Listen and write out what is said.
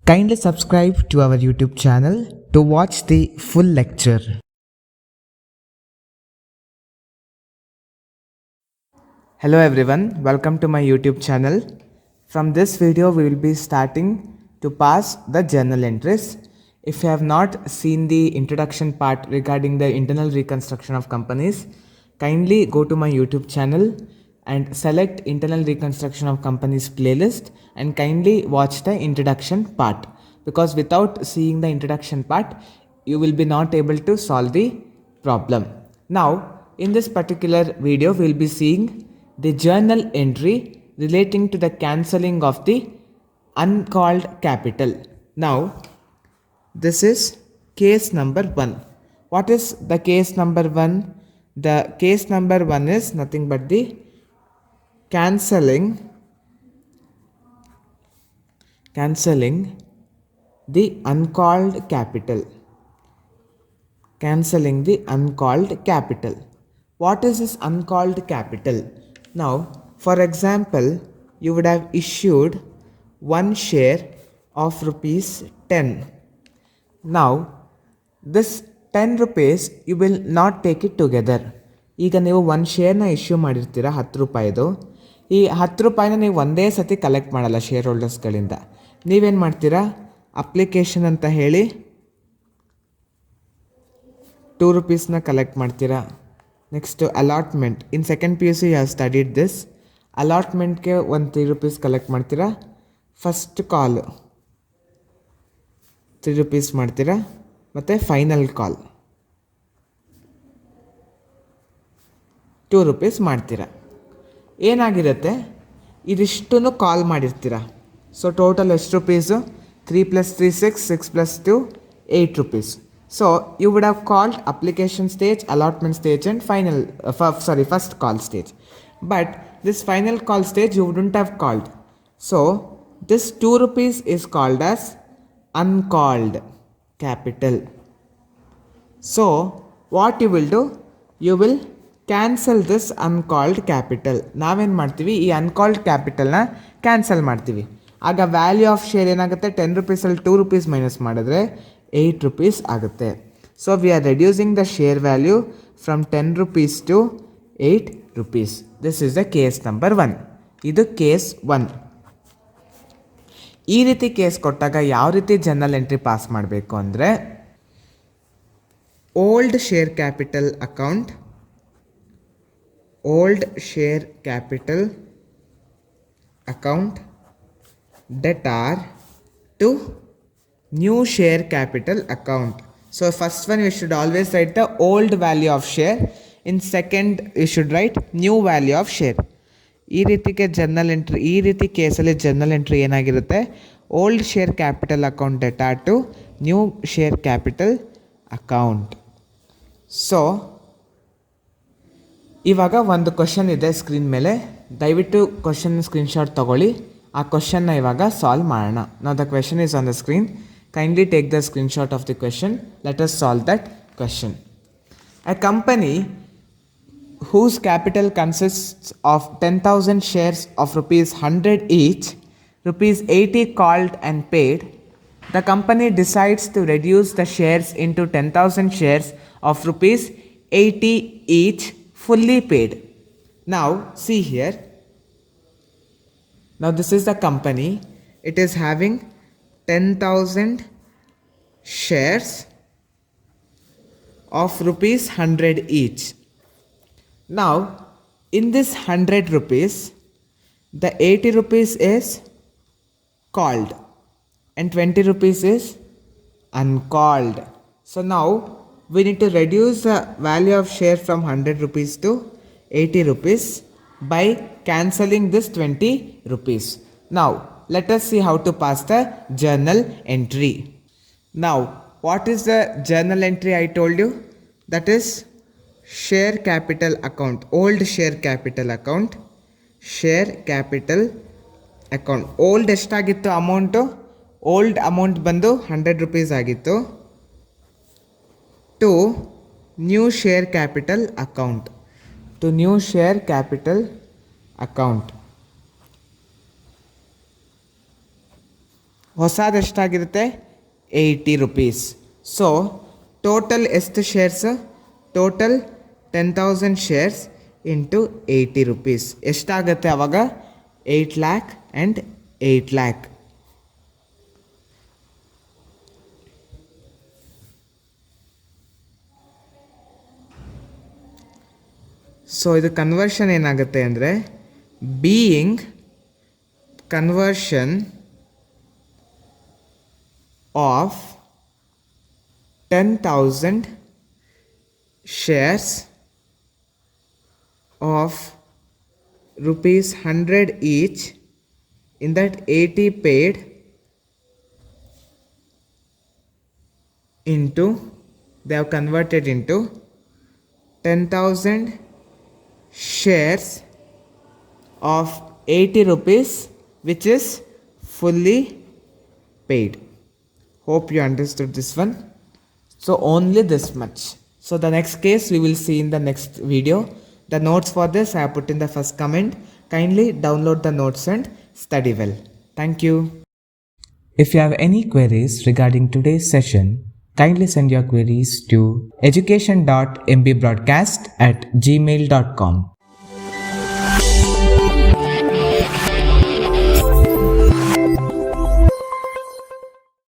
Kindly subscribe to our YouTube channel to watch the full lecture. Hello everyone, welcome to my YouTube channel. From this video we will be starting to pass the journal entries. If you have not seen the introduction part regarding the internal reconstruction of companies, kindly go to my YouTube channel and select internal reconstruction of companies playlist and kindly watch the introduction part, because without seeing the introduction part you will be not able to solve the problem. Now in this particular video we will be seeing the journal entry relating to the cancelling of the uncalled capital. Now this is case number 1. What is the case number 1? The case number 1 is nothing but the cancelling the uncalled capital. Cancelling the uncalled capital. What is this uncalled capital? Now, for example, you would have issued one share of rupees 10. Now, this 10 rupees you will not take it together. ಈಗ ನೀವು ಒಂದು ಶೇರ್ನ issue ಮಾಡಿರ್ತೀರ 10 ರೂಪಾಯಿದು. ಈ 10 ರೂಪಾಯಿನ ನೀವು ಒಂದೇ ಸತಿ collect ಮಾಡಲ್ಲ ಶೇರ್ ಹೋಲ್ಡರ್ಸ್ಗಳಿಂದ. ನೀವೇನು ಮಾಡ್ತೀರಾ, ಅಪ್ಲಿಕೇಶನ್ ಅಂತ ಹೇಳಿ 2 rupeesನ ಕಲೆಕ್ಟ್ ಮಾಡ್ತೀರಾ. Next allotment, in second P U C you have studied this. ಅಲಾಟ್ಮೆಂಟ್ಗೆ ಒಂದು 3 rupees ಕಲೆಕ್ಟ್ ಮಾಡ್ತೀರಾ. ಫಸ್ಟ್ ಕಾಲು 3 rupees ಮಾಡ್ತೀರಾ. ಮತ್ತು ಫೈನಲ್ ಕಾಲ್ 2 rupees ಮಾಡ್ತೀರಾ. ಏನಾಗಿರುತ್ತೆ, ಇದಿಷ್ಟನ್ನು ಕಾಲ್ ಮಾಡಿರ್ತೀರ. ಸೊ ಟೋಟಲ್ ಎಷ್ಟು rupees? 3 + 3 6, 6 + 2 8 rupees. So you would have called application stage, allotment stage and first call stage. But this final call stage you wouldn't have called. So this 2 rupees is called as uncalled capital. So what you will do, you will cancel this uncalled capital. ನಾವೇನು ಮಾಡ್ತೀವಿ, ಈ uncalled capitalನ cancel ಮಾಡ್ತೀವಿ. ಆಗ value of share ಏನಾಗುತ್ತೆ, 10 rupeesಲ್ಲಿ 2 rupees minus ಮಾಡಿದ್ರೆ 8 rupees ಆಗುತ್ತೆ. So we are reducing the share value from 10 rupees to 8 rupees. This is the case number 1. ಇದು case 1. ಈ ರೀತಿ ಕೇಸ್ ಕೊಟ್ಟಾಗ ಯಾವ ರೀತಿ ಜರ್ನಲ್ ಎಂಟ್ರಿ ಪಾಸ್ ಮಾಡಬೇಕು ಅಂದರೆ, old share capital account debtor to new share capital account. So first one you should always write the old value of share. In second you should write new value of share. ಈ ರೀತಿಗೆ journal entry, ಈ ರೀತಿ ಕೇಸಲ್ಲಿ journal entry ಏನಾಗಿರುತ್ತೆ, old share capital account debtor to new share capital account. So ಇವಾಗ ಒಂದು question ಇದೆ screen ಮೇಲೆ, ದಯವಿಟ್ಟು ಕ್ವಶನ್ ಸ್ಕ್ರೀನ್ಶಾಟ್ ತೊಗೊಳ್ಳಿ. ಆ ಕ್ವಶನ್ನ ಇವಾಗ ಸಾಲ್ವ್ ಮಾಡೋಣ. ನಾವು the question is on the screen. Kindly take the screenshot of the question. Let us solve that question. A company whose capital consists of 10,000 shares of rupees 100 each, rupees 80 called and paid. The company decides to reduce the shares into 10,000 shares of rupees 80 each, fully paid. Now see here. Now this is the company. It is having 10,000 shares of rupees 100 each. Now in this 100 rupees, the 80 rupees is called and 20 rupees is uncalled. So now we need to reduce the value of share from 100 rupees to 80 rupees by cancelling this 20 rupees. Now let us see how to pass the journal entry. Now what is the journal entry I told you? That is share capital account, old share capital account. Old ಎಷ್ಟಾಗಿತ್ತು amount? Old amount ಬಂದು 100 rupees ಆಗಿತ್ತು. To new share capital account. ಹೊಸದು ಎಷ್ಟಾಗಿರುತ್ತೆ 80 rupees. So total ಎಷ್ಟು shares? Total 10,000 shares into 80 rupees ಎಷ್ಟಾಗುತ್ತೆ ಅವಾಗ? 8 lakh and 8 lakh. So ಇದು conversion ಏನಾಗುತ್ತೆ ಅಂದರೆ, being conversion of 10,000 shares of rupees 100 each, in that 80 paid into, they have converted into 10,000 shares of 80 rupees, which is fully paid. Hope you understood this one. So only this much. So the next case we will see in the next video. The notes for this I have put in the first comment. Kindly download the notes and study well. Thank you. If you have any queries regarding today's session, kindly send your queries to education.mbroadcast@gmail.com.